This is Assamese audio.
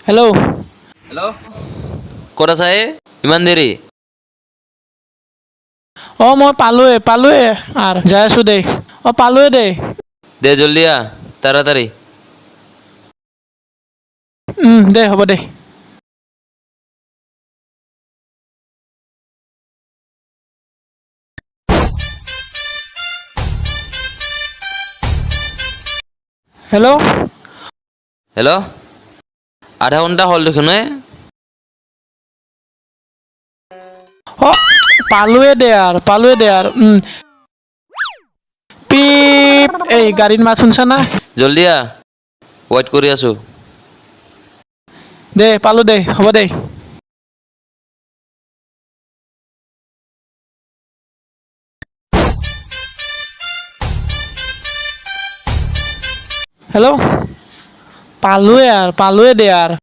হেল্ল' হেল্ল' ক'ত আছা ইমান দেৰি? অঁ মই পালোৱে আৰু যাই আছোঁ দেই। অঁ পালোৱে দেই। দে জল্দি আহ, তাড়াতাড়ি। দে হ'ব দে। হেল্ল' হেল্ল' আধা ঘণ্টা হ'ল দেখোন এ। অঁ পালোৱে দে আৰু পিপ এই গাড়ীৰ মাত শুনছা না? জল্দি আহ, ৱেইট কৰি আছোঁ। দে পালোঁ দে, হ'ব দে। হেল্ল' পালোৱে দে আৰু